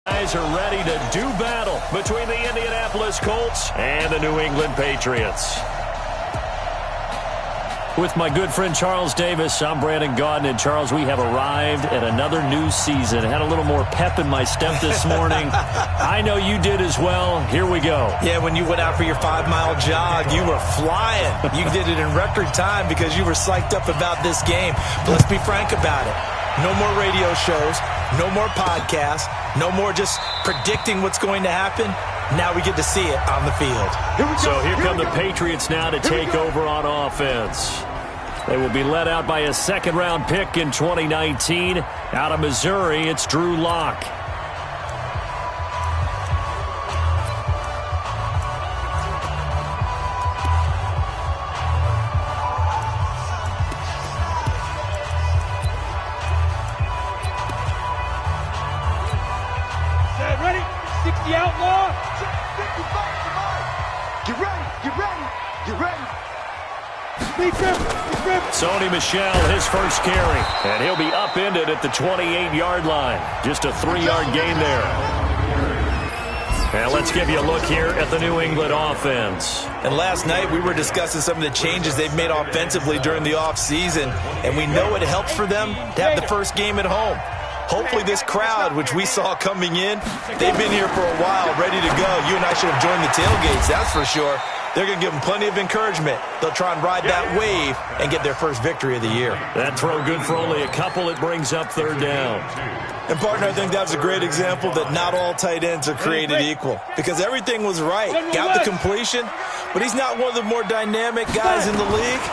Guys are ready to do battle between the Indianapolis Colts and the New England Patriots. With my good friend Charles Davis, I'm Brandon Gaudin. And Charles, we have arrived at another new season. Had a little more pep in my step this morning. I know you did as well. Here we go. Yeah, when you went out for your 5-mile jog, you were flying. You did it in record time because you were psyched up about this game. But let's be frank about it. No more radio shows, no more podcasts, no more just predicting what's going to happen. Now we get to see it on the field. So here come the Patriots now to take over on offense. They will be led out by a second-round pick in 2019. Out of Missouri, it's Drew Lock. Sony Michel, his first carry, and he'll be upended at the 28-yard line. Just a 3-yard gain there. And let's give you a look here at the New England offense. And last night we were discussing some of the changes they've made offensively during the offseason, and we know it helps for them to have the first game at home. Hopefully this crowd, which we saw coming in, they've been here for a while, ready to go. You and I should have joined the tailgates, that's for sure. They're going to give them plenty of encouragement. They'll try and ride that wave and get their first victory of the year. That throw good for only a couple. It brings up third down. And, partner, I think that's a great example that not all tight ends are created equal because everything was right. Got the completion, but he's not one of the more dynamic guys in the league.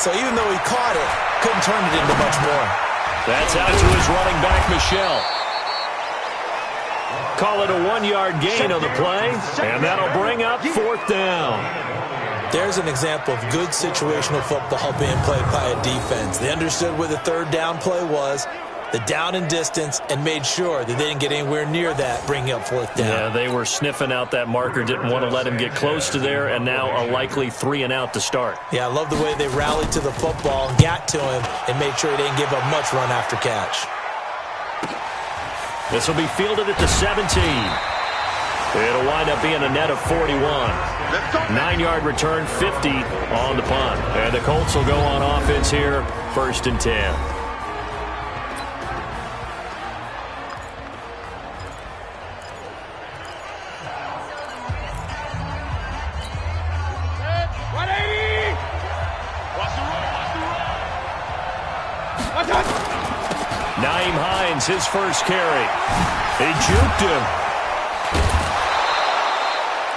So even though he caught it, couldn't turn it into much more. That's out to his running back, Michel. Call it a 1-yard gain on the play, and that'll bring up fourth down. There's an example of good situational football being played by a defense. They understood where the third down play was, the down and distance, and made sure that they didn't get anywhere near that, bringing up fourth down. Yeah, they were sniffing out that marker, didn't want to let him get close to there, and now a likely 3-and-out to start. Yeah, I love the way they rallied to the football and got to him and made sure he didn't give up much run after catch. This will be fielded at the 17. It'll wind up being a net of 41. 9-yard return, 50 on the punt. And the Colts will go on offense here, 1st and 10. Nyheim Hines, his first carry. He juked him.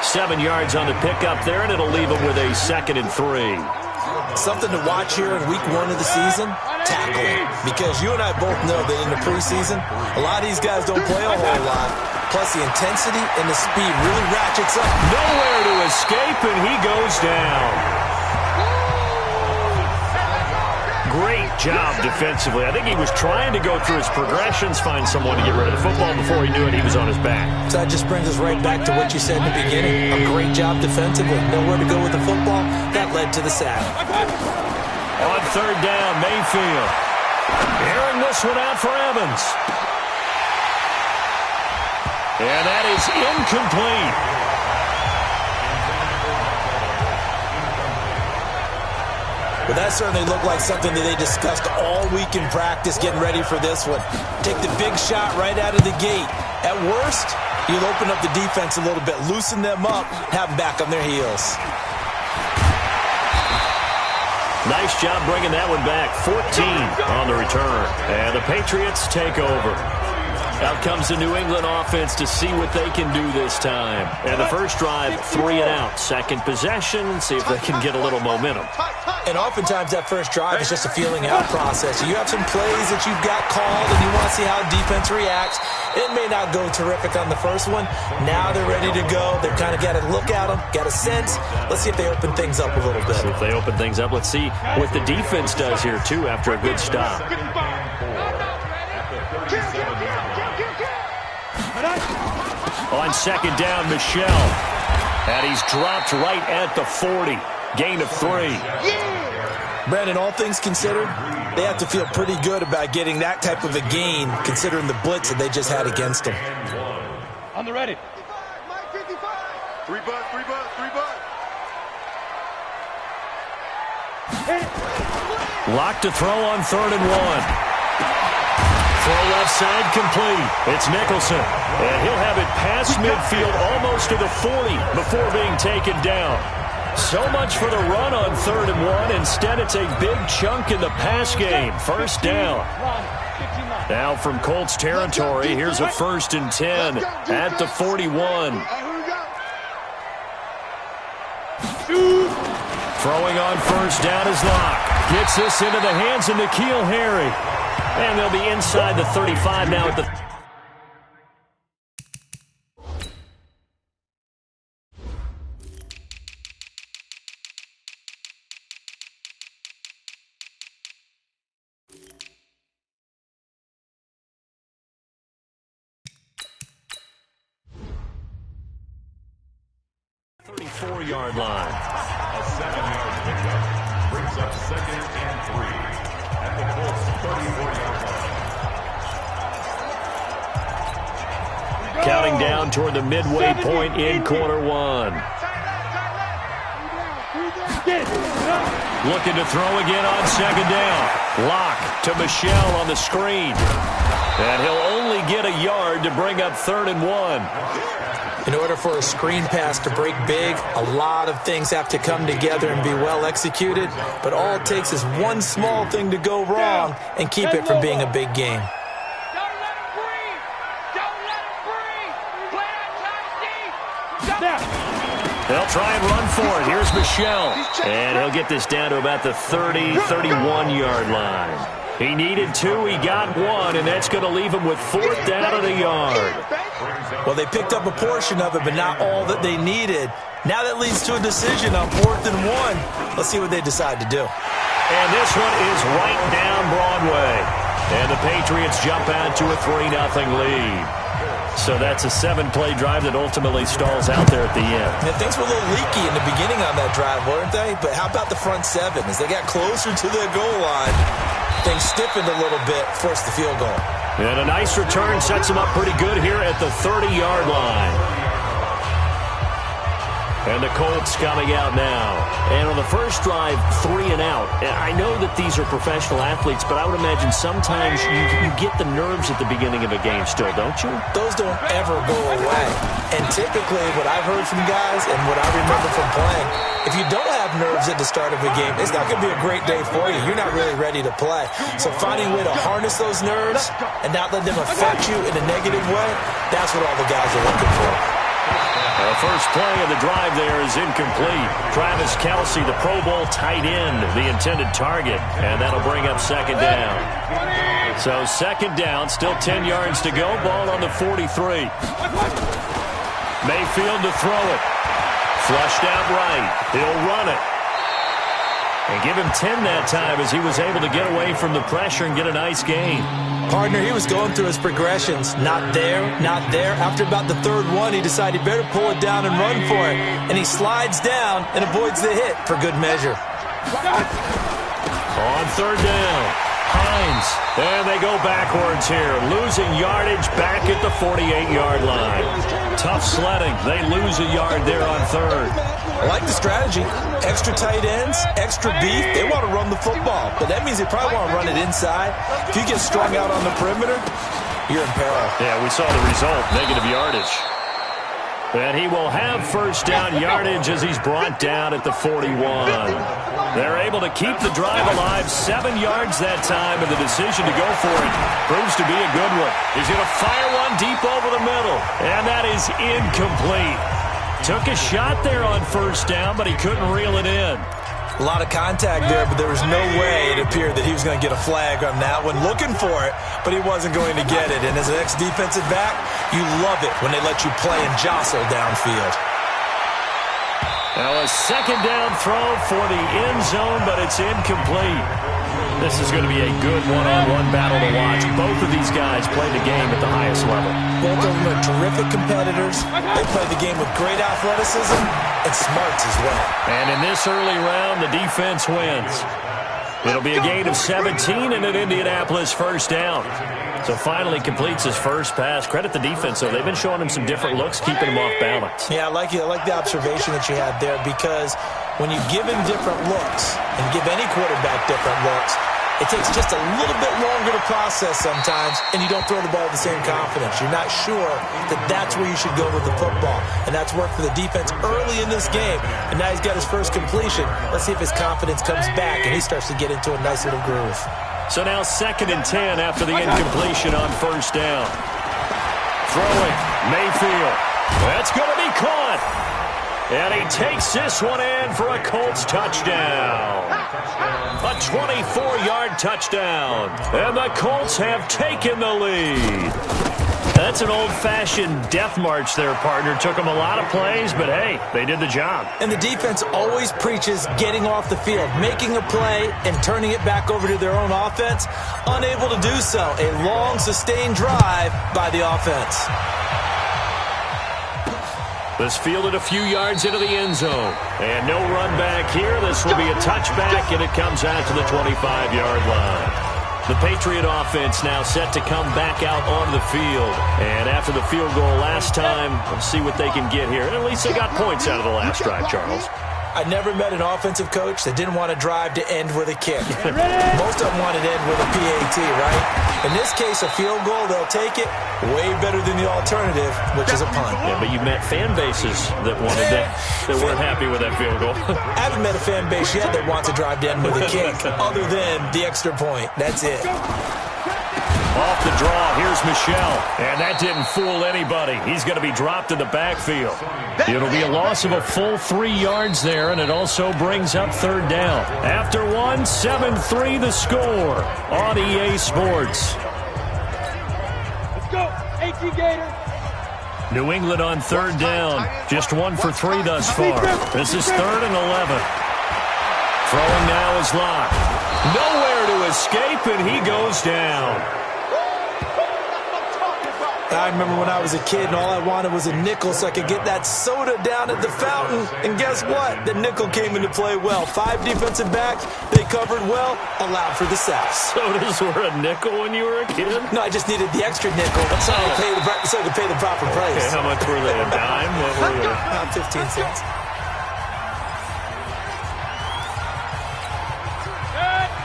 7 yards on the pickup there, and it'll leave him with a 2nd and 3. Something to watch here in week 1 of the season, tackling. Because you and I both know that in the preseason, a lot of these guys don't play a whole lot. Plus, the intensity and the speed really ratchets up. Nowhere to escape, and he goes down. Great job defensively. I think he was trying to go through his progressions, find someone to get rid of the football. Before he knew it, he was on his back. So that just brings us right back to what you said in the beginning. A great job defensively. Nowhere to go with the football. That led to the sack. On third down, Mayfield. Airing this one out for Evans. And that is incomplete. But that certainly looked like something that they discussed all week in practice getting ready for this one. Take the big shot right out of the gate. At worst, you'll open up the defense a little bit, loosen them up, have them back on their heels. Nice job bringing that one back. 14 on the return. And the Patriots take over. Out comes the New England offense to see what they can do this time. And the first drive, 3-and-out. Second possession, see if they can get a little momentum. And oftentimes that first drive is just a feeling out process. You have some plays that you've got called and you want to see how defense reacts. It may not go terrific on the first one. Now they're ready to go. They've kind of got to look at them, got a sense. Let's see if they open things up a little bit. See if they open things up. Let's see what the defense does here, too, after a good stop. On second down, Michel. And he's dropped right at the 40. Gain of 3. Brandon, all things considered, they have to feel pretty good about getting that type of a gain, considering the blitz that they just had against them. On the ready. 3 bucks, 3 bucks, 3 bucks. Locked to throw on 3rd and 1. Throw left side complete. It's Nicholson. And he'll have it past midfield almost to the 40 before being taken down. So much for the run on 3rd and 1. Instead, it's a big chunk in the pass game. 1st down. Now from Colts territory, here's a 1st and 10 at the 41. Throwing on 1st down is Locke. Gets this into the hands of N'Keal Harry. And they'll be inside the 35 now at the... yard line. A 7-yard pickup brings up 2nd and 3 at the Colts 34-yard line. Counting down toward the midway point in quarter 1. Looking to throw again on 2nd down. Locke to Michelle on the screen. And he'll only get a yard to bring up 3rd and 1. In order for a screen pass to break big, a lot of things have to come together and be well executed. But all it takes is one small thing to go wrong and keep it from being a big game. They'll try and run for it. Here's Michelle. And he'll get this down to about the 30, 31-yard line. He needed 2, he got 1, and that's going to leave him with 4th down and a yard. Well, they picked up a portion of it, but not all that they needed. Now that leads to a decision on 4th and 1. Let's see what they decide to do. And this one is right down Broadway. And the Patriots jump out to a 3-0 lead. So that's a 7-play drive that ultimately stalls out there at the end. And things were a little leaky in the beginning on that drive, weren't they? But how about the front 7? As they got closer to their goal line, things stiffened a little bit, forced the field goal. And a nice return sets them up pretty good here at the 30-yard line. And the Colts coming out now. And on the first drive, 3 and out. And I know that these are professional athletes, but I would imagine sometimes you get the nerves at the beginning of a game still, don't you? Those don't ever go away. And typically what I've heard from guys and what I remember from playing, if you don't have nerves at the start of a game, it's not going to be a great day for you. You're not really ready to play. So finding a way to harness those nerves and not let them affect you in a negative way, that's what all the guys are looking for. The first play of the drive there is incomplete. Travis Kelce, the Pro Bowl tight end, the intended target. And that'll bring up 2nd down. So 2nd down, still 10 yards to go. Ball on the 43. Mayfield to throw it. Flushed out right. He'll run it. And give him 10 that time as he was able to get away from the pressure and get a nice gain. Partner, he was going through his progressions. Not there, not there. After about the 3rd one, he decided he better pull it down and run for it. And he slides down and avoids the hit for good measure. On 3rd down, Hines. And they go backwards here, losing yardage back at the 48-yard line. Tough sledding. They lose a yard there on 3rd. I like the strategy. Extra tight ends, extra beef. They want to run the football, but that means they probably want to run it inside. If you get strung out on the perimeter, you're in peril. Yeah, we saw the result, negative yardage. And he will have 1st down yardage as he's brought down at the 41. They're able to keep the drive alive, 7 yards that time, and the decision to go for it proves to be a good one. He's going to fire one deep over the middle, and that is incomplete. Took a shot there on 1st down, but he couldn't reel it in. A lot of contact there, but there was no way it appeared that he was going to get a flag on that one. Looking for it, but he wasn't going to get it. And as an ex-defensive back, you love it when they let you play and jostle downfield. Now a 2nd down throw for the end zone, but it's incomplete. This is going to be a good one-on-one battle to watch. Both of these guys play the game at the highest level. Both of them are terrific competitors. They play the game with great athleticism and smarts as well. And in this early round, the defense wins. It'll be a gain of 17 and an Indianapolis first down. So finally completes his first pass. Credit the defense, though. They've been showing him some different looks, keeping him off balance. Yeah, I like the observation that you had there, because when you give him different looks and give any quarterback different looks, it takes just a little bit longer to process sometimes, and you don't throw the ball with the same confidence. You're not sure that that's where you should go with the football, and that's worked for the defense early in this game, and now he's got his first completion. Let's see if his confidence comes back and he starts to get into a nice little groove. So now 2nd and 10 after the incompletion on first down. Throwing, Mayfield. That's going to be caught. And he takes this one in for a Colts touchdown. A 24-yard touchdown. And the Colts have taken the lead. That's an old-fashioned death march there, partner. Took them a lot of plays, but hey, they did the job. And the defense always preaches getting off the field, making a play and turning it back over to their own offense. Unable to do so. A long, sustained drive by the offense. This fielded a few yards into the end zone. And no run back here. This will be a touchback, and it comes out to the 25-yard line. The Patriot offense now set to come back out onto the field. And after the field goal last time, we'll see what they can get here. And at least they got points out of the last drive, Charles. I never met an offensive coach that didn't want to drive to end with a kick. Most of them wanted to end with a PAT, right? In this case, a field goal, they'll take it. Way better than the alternative, which is a punt. Yeah, but you met fan bases that wanted that, that weren't happy with that field goal. I haven't met a fan base yet that wants to drive to end with a kick, other than the extra point. That's it. Off the draw, here's Michel. And that didn't fool anybody. He's going to be dropped in the backfield. It'll be a loss of a full 3 yards there, and it also brings up 3rd down. After one, 7-3 the score on EA Sports. Let's go, AT Gator. New England on 3rd down. Just 1 for 3 thus far. This is 3rd and 11. Throwing now is Locke. Nowhere to escape, and he goes down. I remember when I was a kid and all I wanted was a nickel so I could get that soda down at the fountain. And guess what? The nickel came into play well. 5 defensive backs, they covered well, allowed for the sack. Sodas were a nickel when you were a kid? No, I just needed the extra nickel so I could pay the proper price. Okay, how much were they? A dime? What were they? About 15 cents.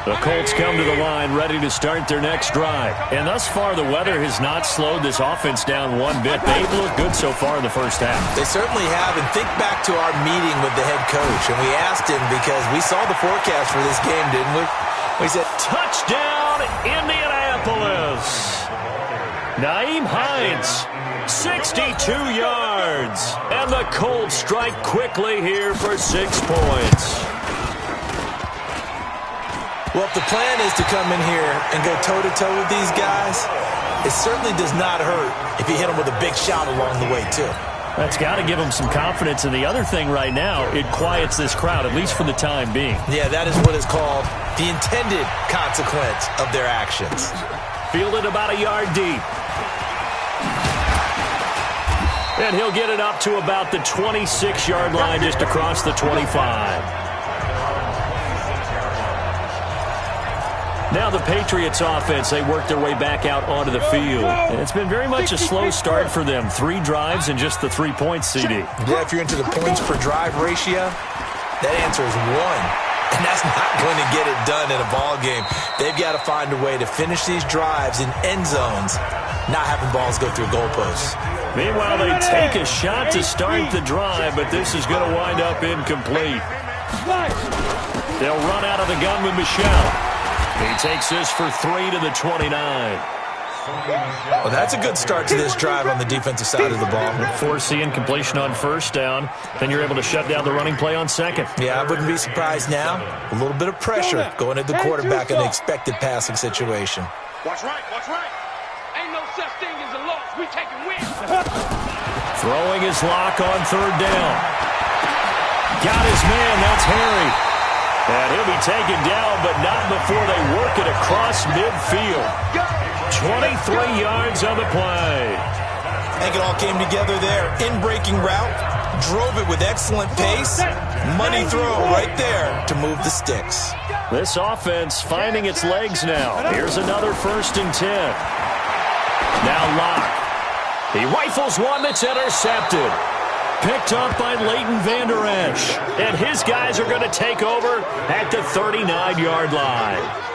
The Colts come to the line ready to start their next drive. And thus far, the weather has not slowed this offense down one bit. They've looked good so far in the first half. They certainly have. And think back to our meeting with the head coach. And we asked him because we saw the forecast for this game, didn't we? We said, touchdown, Indianapolis. Nyheim Hines, 62 yards. And the Colts strike quickly here for 6 points. Well, if the plan is to come in here and go toe-to-toe with these guys, it certainly does not hurt if you hit them with a big shot along the way, too. That's got to give them some confidence. And the other thing right now, it quiets this crowd, at least for the time being. Yeah, that is what is called the intended consequence of their actions. Fielded about a yard deep. And he'll get it up to about the 26-yard line, just across the 25. Now the Patriots offense, they work their way back out onto the field. And it's been very much a slow start for them. 3 drives and just the 3 points, CD. Yeah, if you're into the points per drive ratio, that answer is 1. And that's not going to get it done in a ball game. They've got to find a way to finish these drives in end zones, not having balls go through goalposts. Meanwhile, they take a shot to start the drive, but this is going to wind up incomplete. They'll run out of the gun with Michel. He takes this for 3 to the 29. Well, that's a good start to this drive on the defensive side of the ball. Force the incompletion on first down. Then you're able to shut down the running play on second. Yeah, I wouldn't be surprised now. A little bit of pressure going at the quarterback in an expected passing situation. Watch right, watch right. Ain't no such thing as a loss. We taking wins. Throwing his lock on 3rd down. Got his man. That's Harry. And he'll be taken down, but not before they work it across midfield. 23 yards on the play. I think it all came together there. In-breaking route, drove it with excellent pace. Money throw right there to move the sticks. This offense finding its legs now. Here's another 1st and 10. Now Locke. He rifles one that's intercepted. Picked up by Leighton Vander Esch. And his guys are going to take over at the 39-yard line.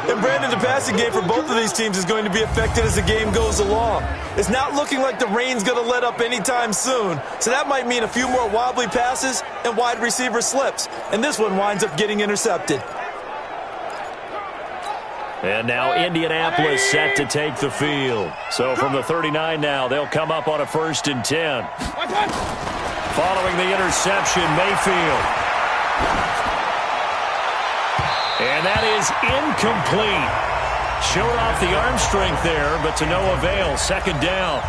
And Brandon, the passing game for both of these teams is going to be affected as the game goes along. It's not looking like the rain's going to let up anytime soon. So that might mean a few more wobbly passes and wide receiver slips. And this one winds up getting intercepted. And now Indianapolis set to take the field. So from the 39 now, they'll come up on a 1st and 10. Following the interception, Mayfield. And that is incomplete. Showed off the arm strength there, but to no avail. 2nd down.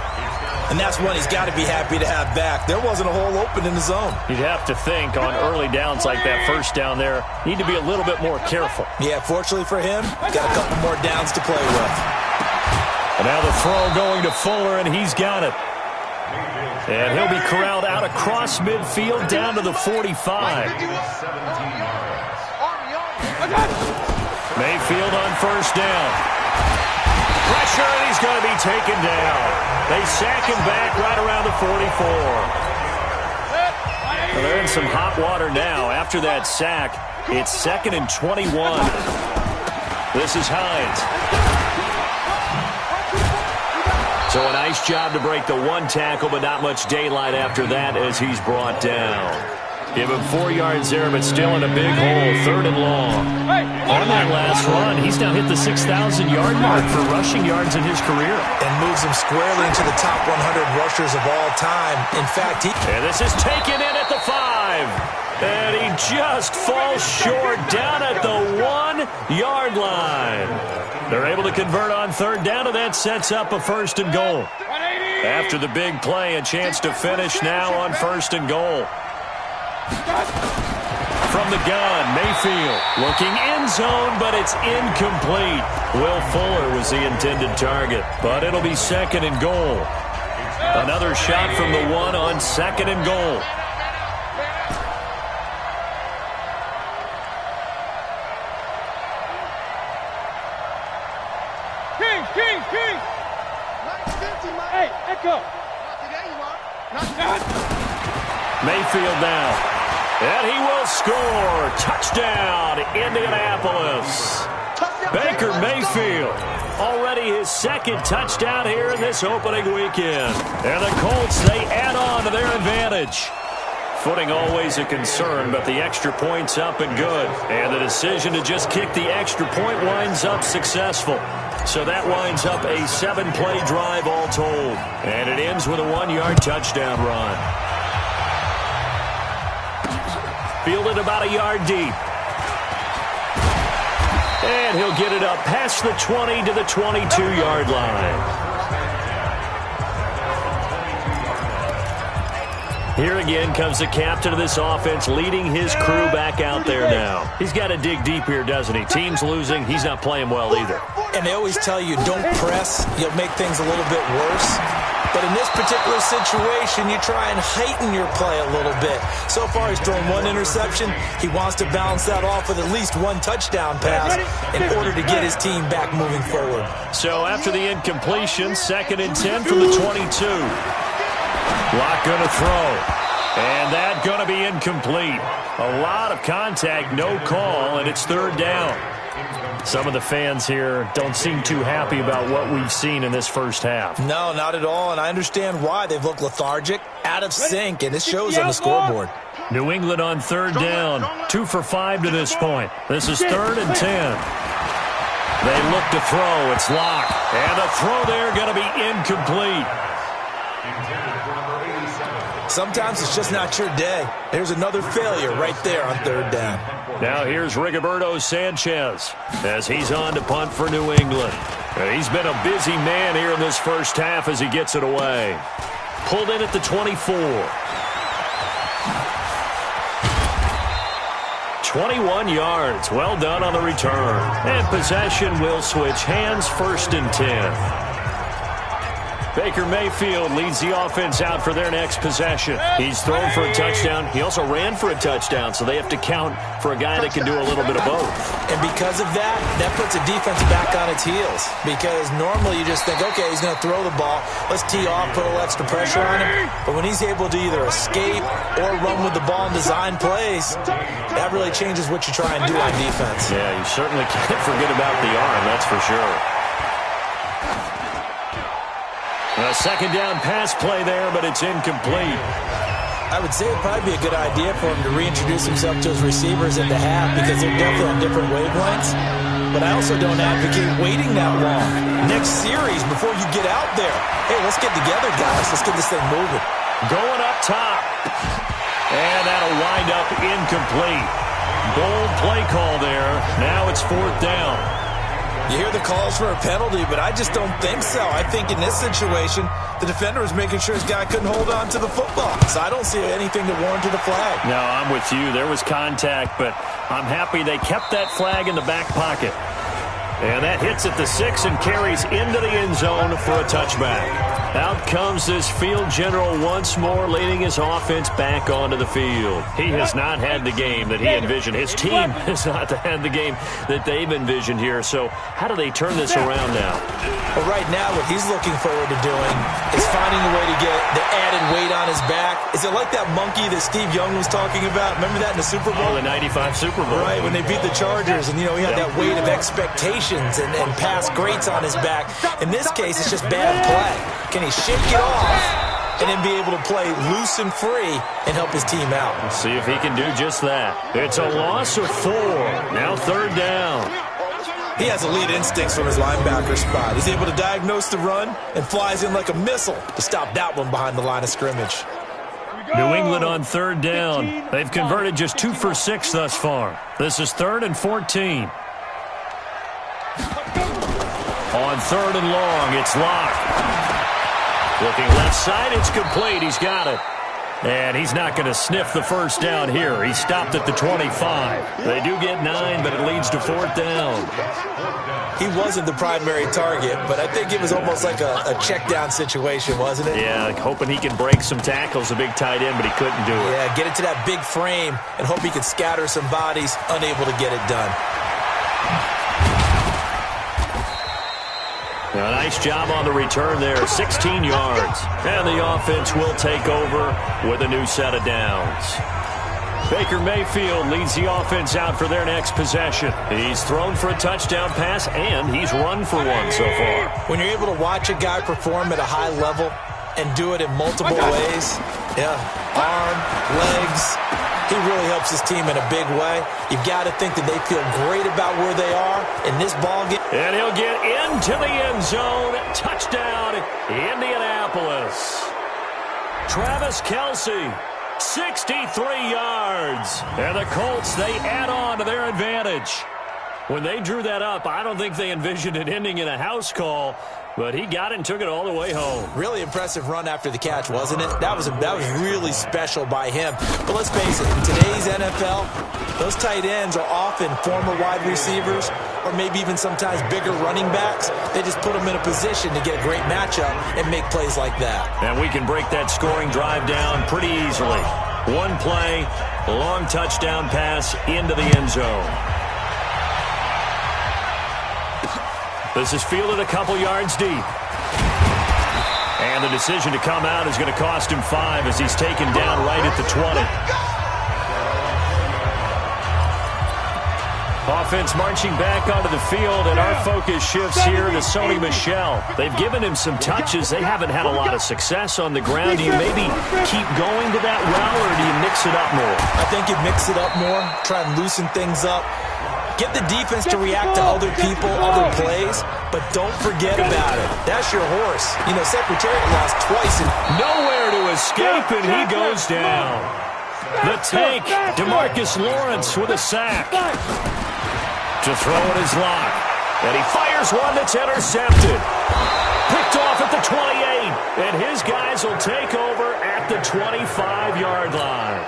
And that's one he's got to be happy to have back. There wasn't a hole open in the zone. You'd have to think on early downs like that 1st down there, need to be a little bit more careful. Yeah, fortunately for him, got a couple more downs to play with. And now the throw going to Fuller, and he's got it. And he'll be corralled out across midfield down to the 45. Mayfield on 1st down. Pressure, and he's going to be taken down. They sack him back right around the 44. Well, they're in some hot water now. After that sack, it's 2nd and 21. This is Hines. So a nice job to break the 1 tackle, but not much daylight after that as he's brought down. Give him 4 yards there, but still in a big hole. 3rd and long. On that last run, he's now hit the 6,000-yard mark for rushing yards in his career. And moves him squarely into the top 100 rushers of all time. In fact, And this is taken in at the 5. And he just falls short down at the 1-yard line. They're able to convert on 3rd down, and that sets up a 1st and goal. After the big play, a chance to finish now on 1st and goal. From the gun, Mayfield looking end zone, but it's incomplete. Will Fuller was the intended target, but it'll be 2nd and goal. Another shot from the 1 on 2nd and goal. King! Hey, Echo! Mayfield now. And he will score. Touchdown, Indianapolis. Baker Mayfield. Already his 2nd touchdown here in this opening weekend. And the Colts, they add on to their advantage. Footing always a concern, but the extra point's up and good. And the decision to just kick the extra point winds up successful. So that winds up a 7-play drive all told. And it ends with a 1-yard touchdown run. Fielded about a yard deep. And he'll get it up past the 20 to the 22-yard line. Here again comes the captain of this offense, leading his crew back out there now. He's got to dig deep here, doesn't he? Team's losing. He's not playing well either. And they always tell you, don't press. You'll make things a little bit worse. But in this particular situation, you try and heighten your play a little bit. So far, he's thrown 1 interception. He wants to balance that off with at least 1 touchdown pass in order to get his team back moving forward. So after the incompletion, 2nd and 10 from the 22. Locke going to throw. And that going to be incomplete. A lot of contact, no call, and it's 3rd down. Some of the fans here don't seem too happy about what we've seen in this first half. No, not at all, and I understand why. They've looked lethargic, out of sync, and it shows on the scoreboard. New England on 3rd down, 2 for 5 to this point. This is 3rd and 10. They look to throw. It's Locke. And the throw there going to be incomplete. Sometimes it's just not your day. There's another failure right there on 3rd down. Now here's Rigoberto Sanchez as he's on to punt for New England. He's been a busy man here in this first half as he gets it away. Pulled in at the 24. 21 yards. Well done on the return. And possession will switch hands, 1st and 10. Baker Mayfield leads the offense out for their next possession. He's thrown for a touchdown. He also ran for a touchdown, so they have to count for a guy that can do a little bit of both. And because of that, that puts a defense back on its heels. Because normally you just think, okay, he's going to throw the ball. Let's tee off, put a little extra pressure on him. But when he's able to either escape or run with the ball and design plays, that really changes what you try and do on defense. Yeah, you certainly can't forget about the arm, that's for sure. A second down pass play there, but it's incomplete. I would say it'd probably be a good idea for him to reintroduce himself to his receivers at the half because they're definitely on different wavelengths. But I also don't advocate waiting that long. Next series, before you get out there, hey, let's get together, guys. Let's get this thing moving. Going up top. And that'll wind up incomplete. Bold play call there. Now it's fourth down. You hear the calls for a penalty, but I just don't think so. I think in this situation, the defender was making sure his guy couldn't hold on to the football. So I don't see anything that warranted a flag. No, I'm with you. There was contact, but I'm happy they kept that flag in the back pocket. And that hits at the 6 and carries into the end zone for a touchback. Out comes this field general once more, leading his offense back onto the field. He has not had the game that he envisioned. His team has not had the game that they've envisioned here. So how do they turn this around now? Well, right now what he's looking forward to doing is finding a way to get the added weight on his back. Is it like that monkey that Steve Young was talking about? Remember that in the Super Bowl? Oh, the 95 Super Bowl. Right, when they beat the Chargers, and, he had that weight of expectations and past greats on his back. In this case, it's just bad play. Can he shake it off and then be able to play loose and free and help his team out? Let's see if he can do just that. It's a loss of 4. Now third down. He has elite instincts from his linebacker spot. He's able to diagnose the run and flies in like a missile to stop that one behind the line of scrimmage. New England on third down. They've converted just 2 for 6 thus far. This is 3rd and 14. On 3rd and long, it's Locke. Looking left side, it's complete. He's got it. And he's not going to sniff the first down here. He stopped at the 25. They do get 9, but it leads to 4th down. He wasn't the primary target, but I think it was almost like a check down situation, wasn't it? Yeah, hoping he can break some tackles, a big tight end, but he couldn't do it. Yeah, get it to that big frame and hope he could scatter some bodies, unable to get it done. A nice job on the return there, 16 yards. And the offense will take over with a new set of downs. Baker Mayfield leads the offense out for their next possession. He's thrown for a touchdown pass, and he's run for one so far. When you're able to watch a guy perform at a high level and do it in multiple ways, arm, legs, he really helps his team in a big way. You've got to think that they feel great about where they are in this ballgame. And he'll get into the end zone. Touchdown, Indianapolis. Travis Kelce, 63 yards. And the Colts, they add on to their advantage. When they drew that up, I don't think they envisioned it ending in a house call. But he got it and took it all the way home. Really impressive run after the catch, wasn't it? That was really special by him. But let's face it, in today's NFL, those tight ends are often former wide receivers or maybe even sometimes bigger running backs. They just put them in a position to get a great matchup and make plays like that. And we can break that scoring drive down pretty easily. One play, a long touchdown pass into the end zone. This is fielded a couple yards deep. And the decision to come out is going to cost him 5 as he's taken down right at the 20. Offense marching back onto the field, and our focus shifts here to Sony Michel. They've given him some touches. They haven't had a lot of success on the ground. Do you maybe keep going to that route, or do you mix it up more? I think you mix it up more, try and loosen things up. Get the defense to react to other people, other plays, but don't forget about it. That's your horse. Secretariat lost twice. Nowhere to escape, and he goes down. The tank, DeMarcus Lawrence with a sack. To throw it is Locke. And he fires one that's intercepted. Picked off at the 28, and his guys will take over at the 25-yard line.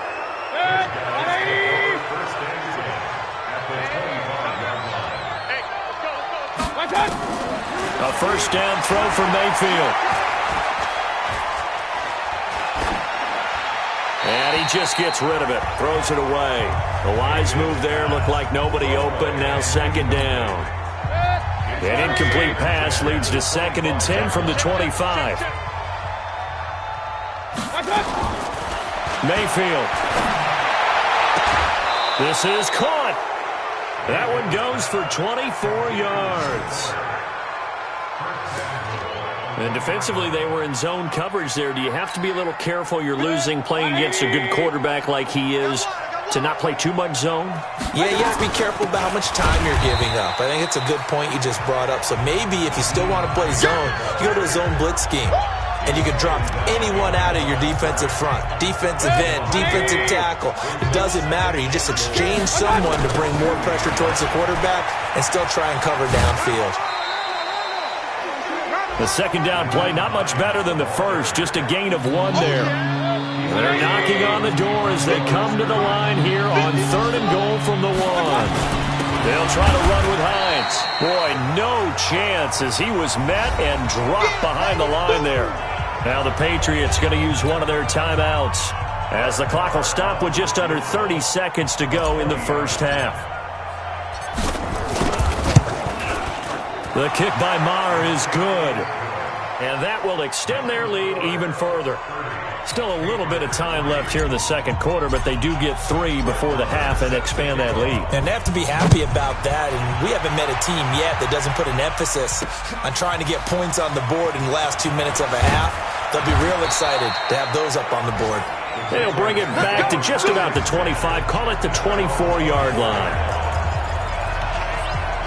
A first down throw for Mayfield. And he just gets rid of it, throws it away. The wise move there, looked like nobody open, now second down. An incomplete pass leads to 2nd and 10 from the 25. Mayfield. This is caught. That one goes for 24 yards. And defensively, they were in zone coverage there. Do you have to be a little careful? You're losing playing against a good quarterback like he is to not play too much zone? Yeah, you have to be careful about how much time you're giving up. I think it's a good point you just brought up. So maybe if you still want to play zone, you go to a zone blitz scheme. And you can drop anyone out of your defensive front. Defensive end, defensive tackle. It doesn't matter. You just exchange someone to bring more pressure towards the quarterback and still try and cover downfield. The second down play, not much better than the first. Just a gain of 1 there. They're knocking on the door as they come to the line here on 3rd and goal from the 1. They'll try to run with Hines. Boy, no chance as he was met and dropped behind the line there. Now the Patriots going to use one of their timeouts as the clock will stop with just under 30 seconds to go in the first half. The kick by Maher is good. And that will extend their lead even further. Still a little bit of time left here in the second quarter, but they do get 3 before the half and expand that lead. And they have to be happy about that. And we haven't met a team yet that doesn't put an emphasis on trying to get points on the board in the last 2 minutes of a half. They'll be real excited to have those up on the board. They'll bring it back to just about the 25. Call it the 24-yard line.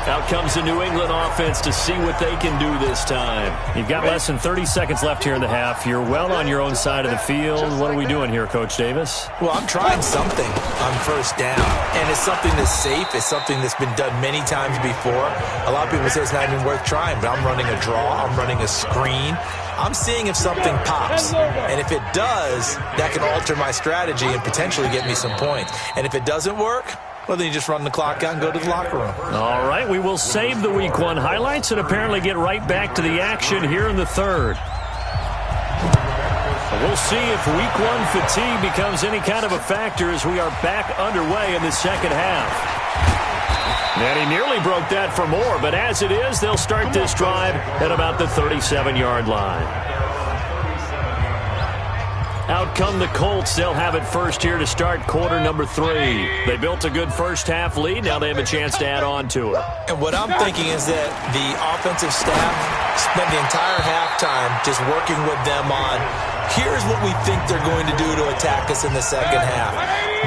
Out comes the New England offense to see what they can do this time. You've got less than 30 seconds left here in the half. You're well on your own side of the field. What are we doing here, Coach Davis? Well, I'm trying something on first down. And it's something that's safe. It's something that's been done many times before. A lot of people say it's not even worth trying, but I'm running a draw. I'm running a screen. I'm seeing if something pops. And if it does, that can alter my strategy and potentially get me some points. And if it doesn't work, well, then you just run the clock out and go to the locker room. All right, we will save the Week 1 highlights and apparently get right back to the action here in the third. We'll see if Week 1 fatigue becomes any kind of a factor as we are back underway in the second half. And he nearly broke that for more, but as it is, they'll start this drive at about the 37-yard line. Out come the Colts. They'll have it first here to start quarter number 3. They built a good first half lead. Now they have a chance to add on to it. And what I'm thinking is that the offensive staff spent the entire halftime just working with them on, here's what we think they're going to do to attack us in the second half.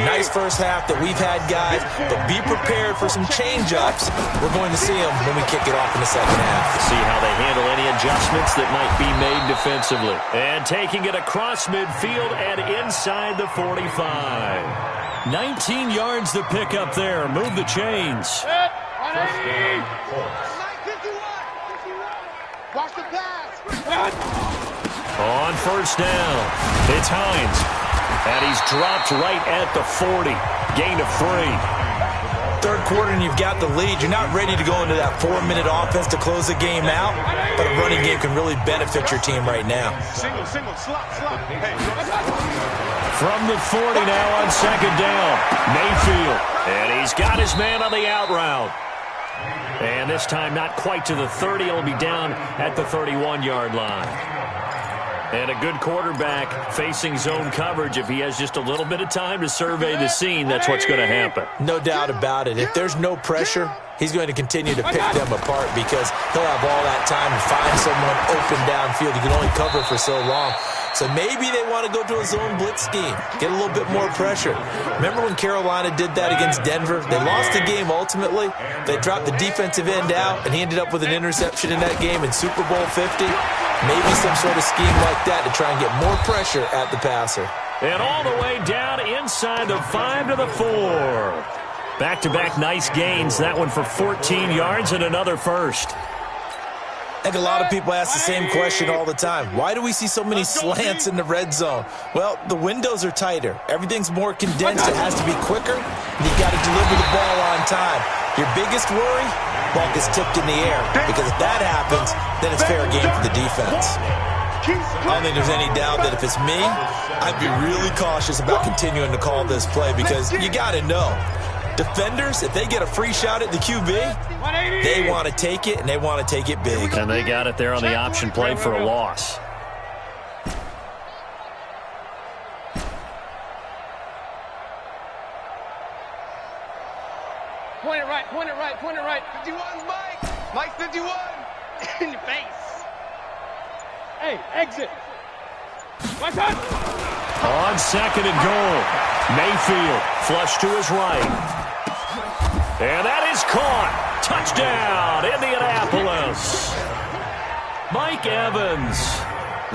Nice first half that we've had, guys, but be prepared for some change-ups. We're going to see them when we kick it off in the second half. See how they handle any adjustments that might be made defensively. And taking it across midfield and inside the 45. 19 yards to pick up there. Move the chains. Watch the pass. On first down, it's Hines. And he's dropped right at the 40. Gain of 3. Third quarter and you've got the lead. You're not ready to go into that 4-minute offense to close the game out, but a running game can really benefit your team right now. Single, slot. Hey. From the 40 now on second down, Mayfield. And he's got his man on the out route. And this time not quite to the 30. He'll be down at the 31-yard line. And a good quarterback facing zone coverage. If he has just a little bit of time to survey the scene, that's what's going to happen. No doubt about it. If there's no pressure, he's going to continue to pick them apart because he'll have all that time to find someone open downfield. He can only cover for so long. So maybe they want to go to a zone blitz scheme, get a little bit more pressure. Remember when Carolina did that against Denver? They lost the game ultimately. They dropped the defensive end out, and he ended up with an interception in that game in Super Bowl 50. Maybe some sort of scheme like that to try and get more pressure at the passer. And all the way down inside the 5 to the 4. Back-to-back nice gains. That one for 14 yards and another first. I think a lot of people ask the same question all the time. Why do we see so many slants in the red zone? Well, the windows are tighter. Everything's more condensed. It has to be quicker, and you've got to deliver the ball on time. Your biggest worry? Ball gets tipped in the air, because if that happens, then it's fair game for the defense. I don't think there's any doubt that if it's me, I'd be really cautious about continuing to call this play because you got to know, defenders, if they get a free shot at the QB, they want to take it, and they want to take it big. And they got it there on the option play for a loss. Point it right, point it right, point it right. 51's Mike. Mike 51. In your face. Hey, exit. My time. On second and goal. Mayfield flush to his right. And that is caught. Touchdown, Indianapolis. Mike Evans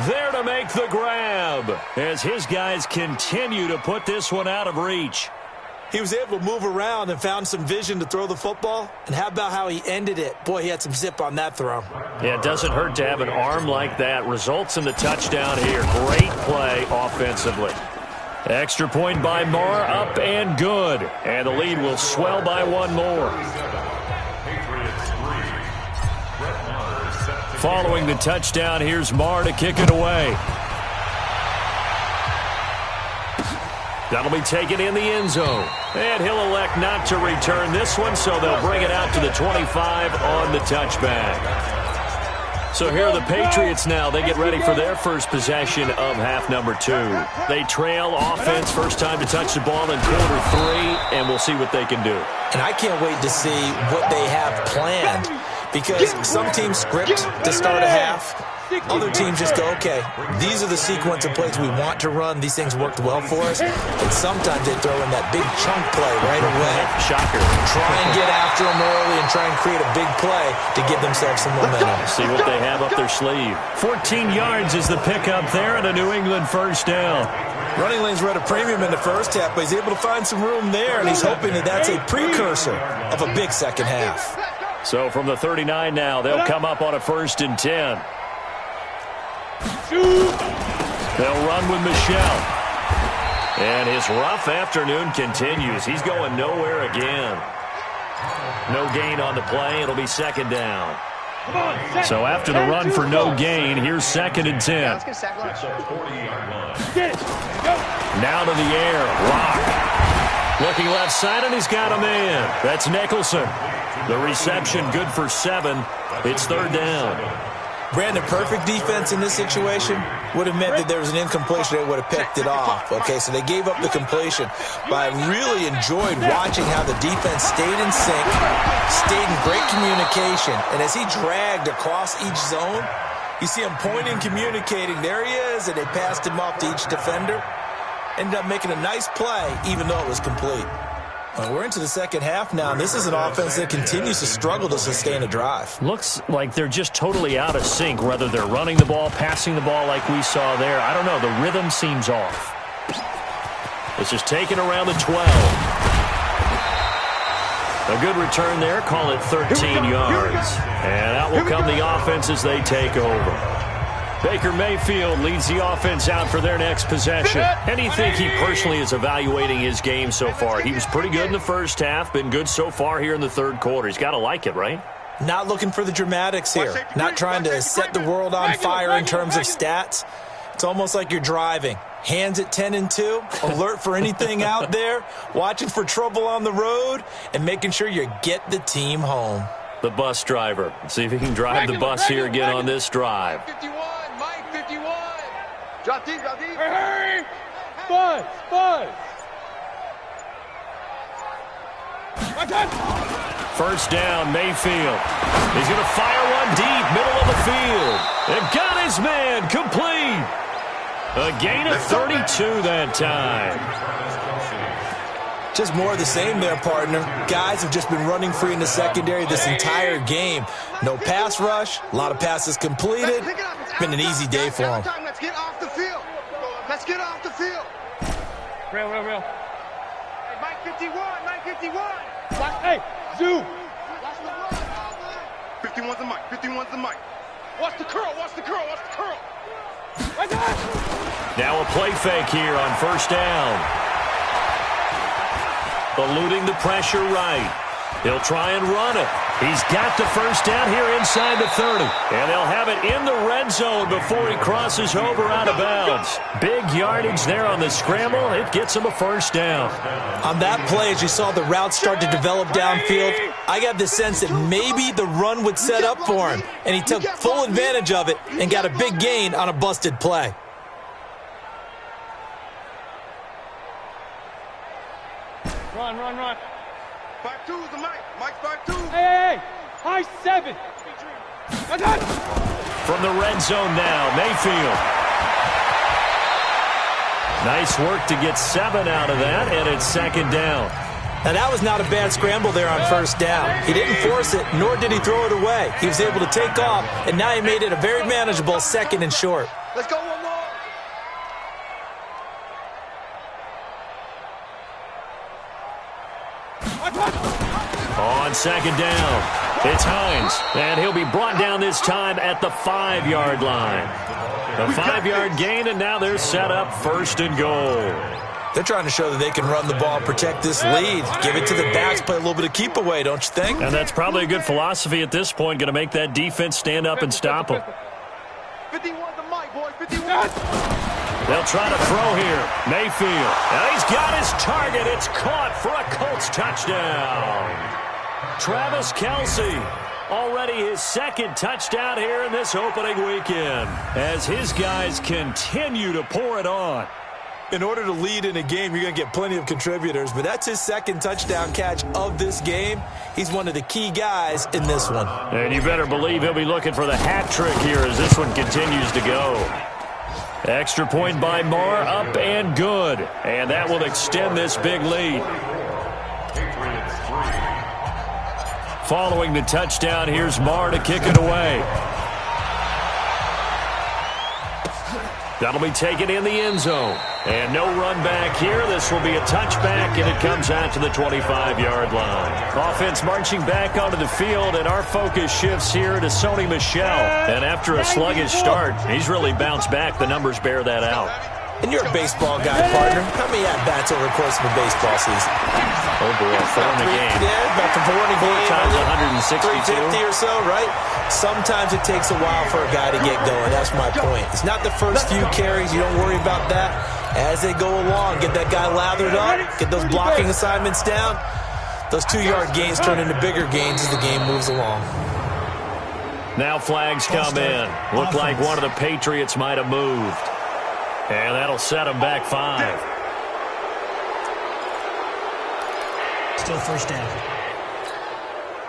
there to make the grab as his guys continue to put this one out of reach. He was able to move around and found some vision to throw the football. And how about how he ended it? Boy, he had some zip on that throw. Yeah, it doesn't hurt to have an arm like that. Results in the touchdown here. Great play offensively. Extra point by Marr, up and good. And the lead will swell by one more. Following the touchdown, here's Marr to kick it away. That'll be taken in the end zone. And he'll elect not to return this one, so they'll bring it out to the 25 on the touchback. So here are the Patriots now. They get ready for their first possession of half number 2. They trail offense, first time to touch the ball in quarter 3, and we'll see what they can do. And I can't wait to see what they have planned because some teams script to start a half. Other teams just go, okay, these are the sequence of plays we want to run. These things worked well for us. And sometimes they throw in that big chunk play right away. Shocker. Try and get after them early and try and create a big play to give themselves some momentum. See what they have up their sleeve. 14 yards is the pickup there and a New England first down. Running lanes were at a premium in the first half, but he's able to find some room there, and he's hoping that that's a precursor of a big second half. So from the 39 now, they'll come up on a 1st and 10. They'll run with Michelle. And his rough afternoon continues. He's going nowhere again. No gain on the play. It'll be second down. So after the run for no gain, here's 2nd and 10. Now to the air. Rock. Looking left side, and he's got a man. That's Nicholson. The reception good for 7. It's 3rd down. Brandon, perfect defense in this situation would have meant that there was an incompletion. They would have picked it off. Okay, so they gave up the completion. But I really enjoyed watching how the defense stayed in sync, stayed in great communication. And as he dragged across each zone, you see him pointing, communicating. There he is, and they passed him off to each defender. Ended up making a nice play, even though it was complete. We're into the second half now, and this is an offense that continues to struggle to sustain a drive. Looks like they're just totally out of sync, whether they're running the ball, passing the ball like we saw there. I don't know. The rhythm seems off. This is taken around the 12. A good return there. Call it 13 yards. And out will come the offense as they take over. Baker Mayfield leads the offense out for their next possession. How do you think he personally is evaluating his game so far? He was pretty good in the first half, been good so far here in the third quarter. He's got to like it, right? Not looking for the dramatics here. Not trying to set the world on fire in terms of stats. It's almost like you're driving. Hands at 10 and 2, alert for anything out there, watching for trouble on the road, and making sure you get the team home. The bus driver. Let's see if he can drive the bus here again on this drive. 51, Mike 51. Drop deep, drop deep. Hurry! Buzz, buzz. First down, Mayfield. He's going to fire one deep, middle of the field. And got his man complete. A gain of 32 that time. Just more of the same there, partner. Guys have just been running free in the secondary this entire game. No pass rush, a lot of passes completed. Been an easy day for them. Let's get off the field. Let's get off the field. Real. Hey, Mike 51, Mike 51. Hey, Zoo. 51's the Mike, 51's the Mike. Watch the curl. Now a play fake here on first down. Eluding the pressure right. He'll try and run it. He's got the first down here inside the 30. And they'll have it in the red zone before he crosses over out of bounds. Big yardage there on the scramble. It gets him a first down. On that play, as you saw the route start to develop downfield, I got the sense that maybe the run would set up for him. And he took full advantage of it and got a big gain on a busted play. Run, run, run. 5-2's the Mike. Mike's 5-2. Hey, high 7. From the red zone now, Mayfield. Nice work to get 7 out of that, and it's second down. Now, that was not a bad scramble there on first down. He didn't force it, nor did he throw it away. He was able to take off, and now he made it a very manageable second and short. Let's go one more. On second down, it's Hines, and he'll be brought down this time at the 5-yard line. A 5-yard gain, and now they're set up first and goal. They're trying to show that they can run the ball and protect this lead. Give it to the backs, play a little bit of keep away, don't you think? And that's probably a good philosophy at this point, going to make that defense stand up and stop them. 51 to Mike, boys. 51. They'll try to throw here. Mayfield. And he's got his target. It's caught for a Colts touchdown. Travis Kelce, already his second touchdown here in this opening weekend, as his guys continue to pour it on. In order to lead in a game, you're going to get plenty of contributors, but that's his second touchdown catch of this game. He's one of the key guys in this one. And you better believe he'll be looking for the hat trick here as this one continues to go. Extra point by Marr, up and good. And that will extend this big lead. Following the touchdown, here's Marr to kick it away. That'll be taken in the end zone. And no run back here. This will be a touchback, and it comes out to the 25-yard line. Offense marching back onto the field, and our focus shifts here to Sony Michel. And after a sluggish start, he's really bounced back. The numbers bear that out. And you're a baseball guy, partner. How many at-bats over the course of a baseball season? Oh, boy, 4 in a game. Yeah, about 4 in a game. 4 times 162. 350 or so, right? Sometimes it takes a while for a guy to get going. That's my point. It's not the first few carries. You don't worry about that. As they go along, get that guy lathered up, get those blocking assignments down. Those 2-yard gains turn into bigger gains as the game moves along. Now flags come in. Looked like one of the Patriots might have moved. And that'll set them back 5. Still first down.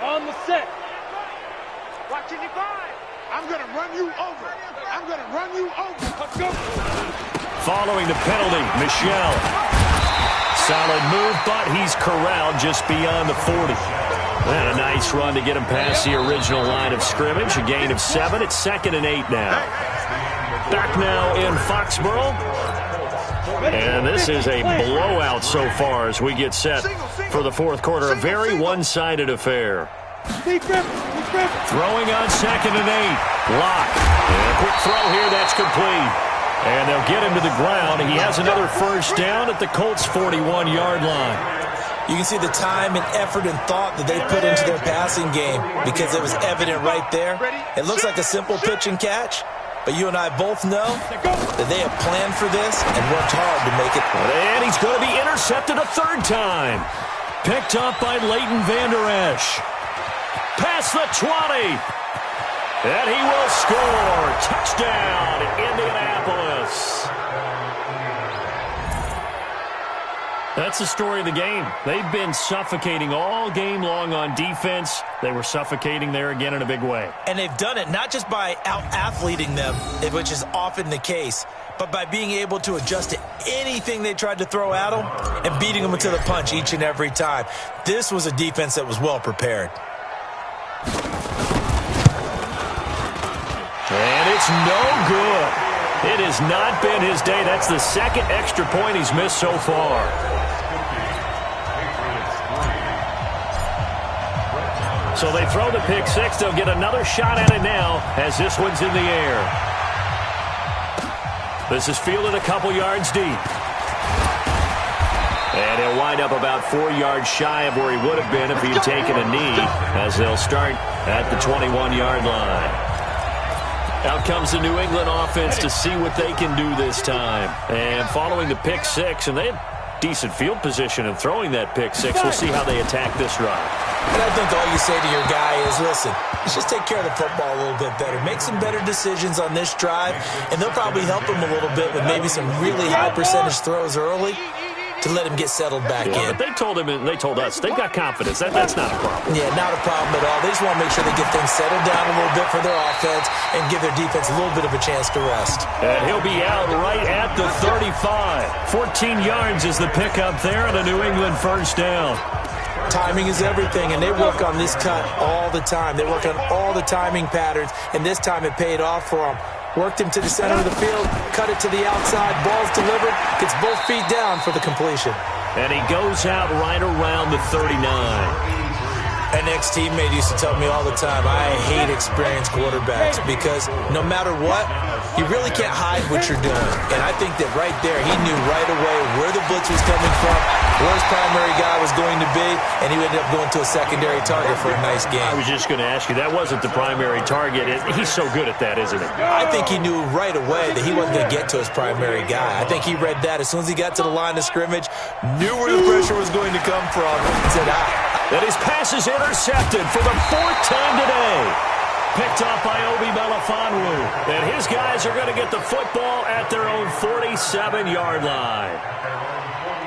On the set. Watching you 5. I'm going to run you over. I'm going to run you over. Let's go. Following the penalty, Michel. Solid move, but he's corralled just beyond the 40. And a nice run to get him past the original line of scrimmage. A gain of 7. It's 2nd and 8 now. Back now in Foxborough. And this is a blowout so far as we get set for the fourth quarter. A very one-sided affair. Throwing on 2nd and 8. Lock. And a quick throw here. That's complete. And they'll get him to the ground. He has another first down at the Colts' 41-yard line. You can see the time and effort and thought that they put into their passing game because it was evident right there. It looks like a simple pitch and catch, but you and I both know that they have planned for this and worked hard to make it. And he's going to be intercepted a 3rd time. Picked up by Leighton Vander Esch. Past the 20. And he will score. Touchdown, Indianapolis. That's the story of the game. They've been suffocating all game long on defense. They were suffocating there again in a big way. And they've done it not just by out-athleting them, which is often the case, but by being able to adjust to anything they tried to throw at them and beating them to the punch each and every time. This was a defense that was well prepared. And it's no good. It has not been his day. That's the 2nd extra point he's missed so far. So they throw the pick 6. They'll get another shot at it now as this one's in the air. This is fielded a couple yards deep. And he'll wind up about 4 yards shy of where he would have been if he had taken a knee, as they'll start at the 21-yard line. Out comes the New England offense to see what they can do this time. And following the pick six, and they had decent field position in throwing that pick six, we'll see how they attack this drive. And I think all you say to your guy is, listen, let's just take care of the football a little bit better. Make some better decisions on this drive, and they'll probably help him a little bit with maybe some really high percentage throws early to let him get settled back in. But they told him, and they told us, they've got confidence. That's not a problem. Yeah, not a problem at all. They just want to make sure they get things settled down a little bit for their offense and give their defense a little bit of a chance to rest. And he'll be out right at the 35. 14 yards is the pickup there and a New England first down. Timing is everything, and they work on this cut all the time. They work on all the timing patterns, and this time it paid off for them. Worked him to the center of the field, cut it to the outside, ball's delivered, gets both feet down for the completion. And he goes out right around the 39. An ex-teammate used to tell me all the time, I hate experienced quarterbacks because no matter what, you really can't hide what you're doing. And I think that right there, he knew right away where the blitz was coming from, where his primary guy was going to be, and he ended up going to a secondary target for a nice game. I was just going to ask you, that wasn't the primary target. He's so good at that, isn't he? I think he knew right away that he wasn't going to get to his primary guy. I think he read that as soon as he got to the line of scrimmage, knew where the pressure was going to come from, and said, And his pass is intercepted for the 4th time today. Picked off by Obi Melifonwu. And his guys are going to get the football at their own 47-yard line.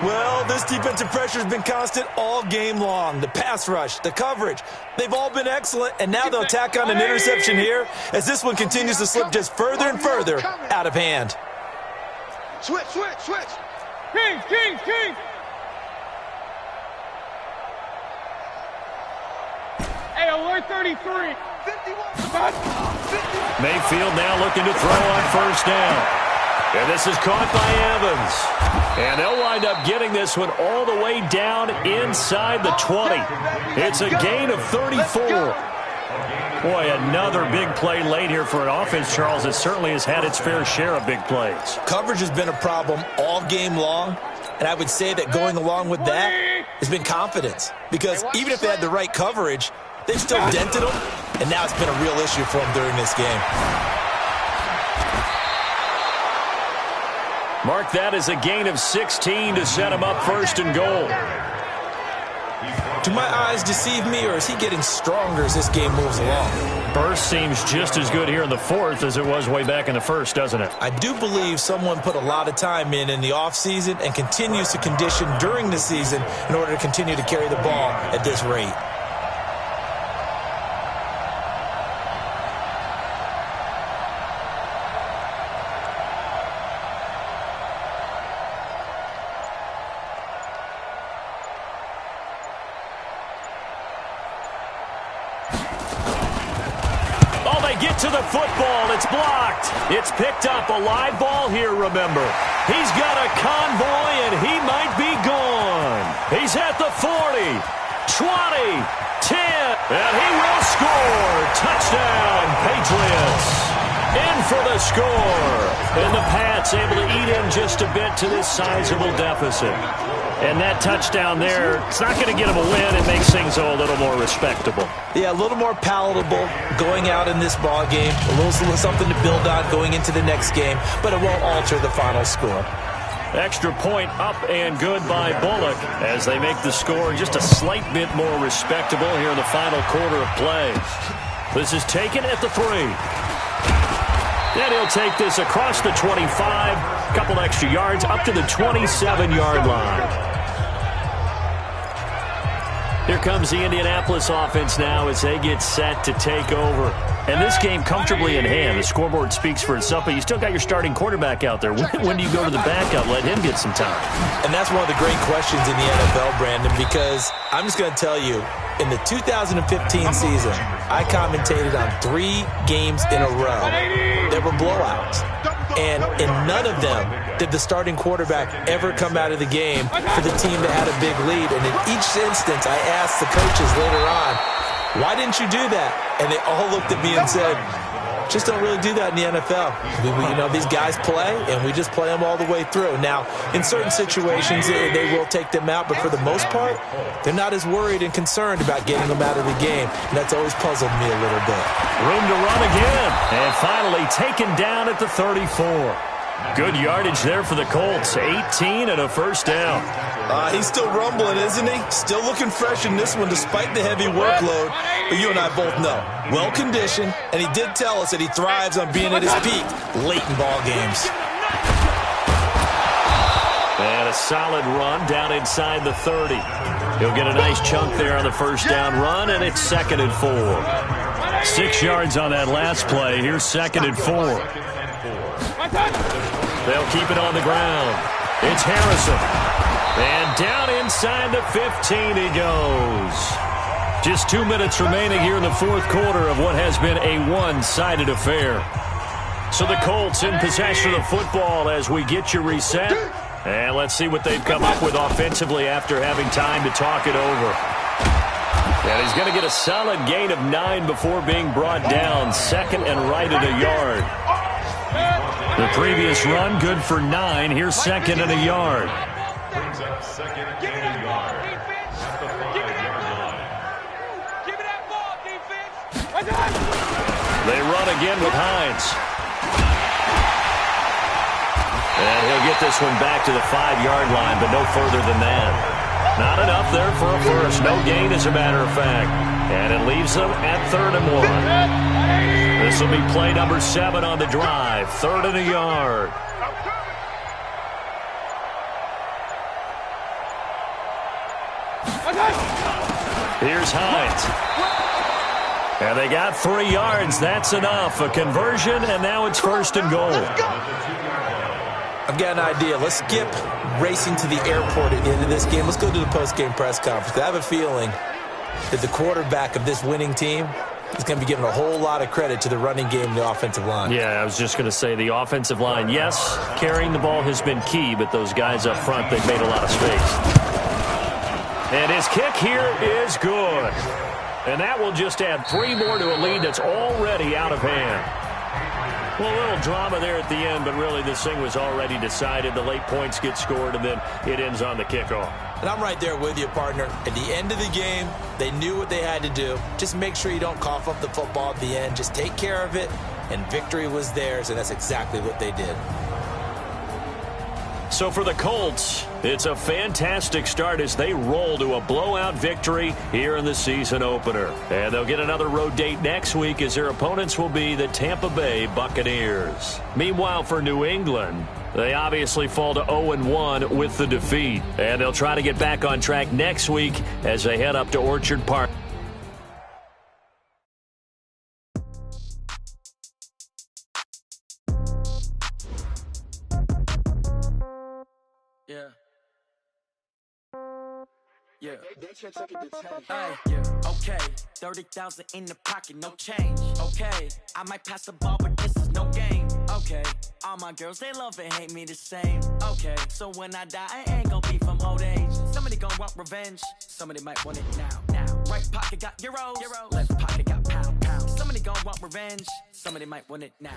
Well, this defensive pressure has been constant all game long. The pass rush, the coverage, they've all been excellent. And now they'll tack on an interception here as this one continues to slip just further and further out of hand. Switch. King. Hey, alert 33. 51. Mayfield now looking to throw on first down. And this is caught by Evans. And they'll wind up getting this one all the way down inside the 20. It's a gain of 34. Boy, another big play late here for an offense, Charles, that certainly has had its fair share of big plays. Coverage has been a problem all game long. And I would say that going along with that has been confidence. Because even if they had the right coverage, they've still dented them. And now it's been a real issue for them during this game. Mark that as a gain of 16 to set him up first and goal. Do my eyes deceive me, or is he getting stronger as this game moves along? Burst seems just as good here in the 4th as it was way back in the 1st, doesn't it? I do believe someone put a lot of time in the offseason and continues to condition during the season in order to continue to carry the ball at this rate. To the football, it's blocked. It's picked up, a live ball here, remember. He's got a convoy, and he might be gone. He's at the 40, 20, 10, and he will score. Touchdown, Patriots. In for the score. And the Pats able to eat in just a bit to this sizable deficit. And that touchdown there, it's not going to get them a win. It makes things a little more respectable. Yeah, a little more palatable going out in this ball game. A little something to build on going into the next game, but it won't alter the final score. Extra point up and good by Bullock as they make the score just a slight bit more respectable here in the final quarter of play. This is taken at the 3. Then he'll take this across the 25, a couple extra yards up to the 27-yard line. Here comes the Indianapolis offense now as they get set to take over. And this game comfortably in hand. The scoreboard speaks for itself, but you still got your starting quarterback out there. When do you go to the backup? Let him get some time. And that's one of the great questions in the NFL, Brandon, because I'm just going to tell you, in the 2015 season, I commentated on 3 games in a row. There were blowouts. And in none of them did the starting quarterback ever come out of the game for the team that had a big lead. And in each instance, I asked the coaches later on, why didn't you do that? And they all looked at me and said, Just don't really do that in the NFL. These guys play, and we just play them all the way through. Now, in certain situations, they will take them out, but for the most part, they're not as worried and concerned about getting them out of the game, and that's always puzzled me a little bit. Room to run again, and finally taken down at the 34. Good yardage there for the Colts, 18 and a first down. He's still rumbling, isn't he? Still looking fresh in this one despite the heavy workload. But you and I both know, well-conditioned, and he did tell us that he thrives on being at his peak late in ball games. And a solid run down inside the 30. He'll get a nice chunk there on the first down run, and it's 2nd and 4. 6 yards on that last play. Here's 2nd and 4. They'll keep it on the ground. It's Harrison. And down inside the 15 he goes. Just 2 minutes remaining here in the fourth quarter of what has been a one-sided affair. So the Colts in possession of the football as we get you reset. And let's see what they've come up with offensively after having time to talk it over. And he's going to get a solid gain of 9 before being brought down. 2nd and right at a yard. The previous run, good for 9. Here's 2nd and a yard. Brings up 2nd and a yard at the 5-yard line. Give me that ball, defense. They run again with Hines. And he'll get this one back to the 5-yard line, but no further than that. Not enough there for a first. No gain, as a matter of fact. And it leaves them at 3rd and 1. This will be play number 7 on the drive. 3rd and a yard. Here's Hines. And they got 3 yards. That's enough. A conversion, and now it's 1st and goal. I've got an idea. Let's skip racing to the airport at the end of this game. Let's go to the post-game press conference. I have a feeling that the quarterback of this winning team is going to be given a whole lot of credit to the running game and the offensive line. Yeah, I was just going to say the offensive line, yes, carrying the ball has been key, but those guys up front, they've made a lot of space. And his kick here is good. And that will just add 3 more to a lead that's already out of hand. Well, a little drama there at the end, but really this thing was already decided. The late points get scored, and then it ends on the kickoff. And I'm right there with you, partner. At the end of the game, they knew what they had to do. Just make sure you don't cough up the football at the end. Just take care of it, and victory was theirs, and that's exactly what they did. So for the Colts, it's a fantastic start as they roll to a blowout victory here in the season opener. And they'll get another road date next week as their opponents will be the Tampa Bay Buccaneers. Meanwhile, for New England, they obviously fall to 0-1 with the defeat. And they'll try to get back on track next week as they head up to Orchard Park. Yeah. Okay. 30,000 in the pocket, no change. Okay. I might pass the ball, but this is no game. Okay. All my girls, they love and hate me the same. Okay. So when I die, I ain't gonna be from old age. Somebody gonna want revenge. Somebody might want it now. Right pocket got euros. Left pocket got pounds. Somebody gonna want revenge. Somebody might want it now.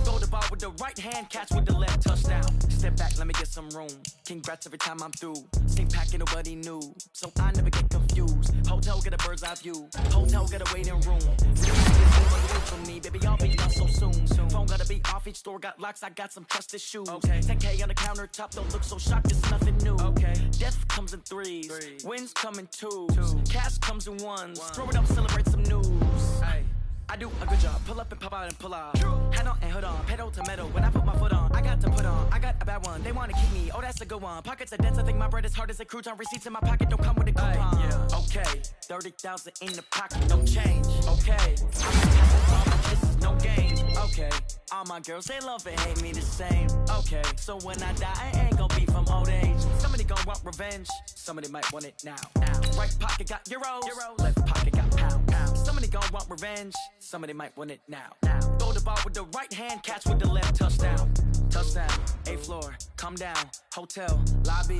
Throw the ball with the right hand, catch with the left, touchdown. Step back, let me get some room. Congrats every time I'm through. Same packet, nobody knew. So I never get confused. Hotel get a bird's eye view. Hotel get a waiting room. For me, baby, I'll be done so soon. Phone gotta be off, each store got locks, I got some trusted shoes. Okay. 10K on the countertop, don't look so shocked, it's nothing new. Okay. Death comes in threes. Wins come in twos. Cash comes in ones. Throw it up, celebrate some news. Aye. I do a good job, pull up and pop out and pull off. Hand on and hood on, pedal to metal. When I put my foot on, I got to put on. I got a bad one, they wanna keep me. Oh, that's a good one. Pockets are dense, I think my bread is hard as a crouton. Receipts in my pocket don't come with a coupon. Yeah. Okay, 30,000 in the pocket, no change. Okay, I'm a this is no game. Okay, all my girls, they love and hate me the same. Okay, so when I die, I ain't gonna be from old age. Somebody gonna want revenge, somebody might want it now. Right pocket got euros, left pocket got pounds. Somebody gonna want revenge, somebody might want it now. Throw the ball with the right hand, catch with the left, touchdown. Touchdown, 8th floor, come down, hotel, lobby.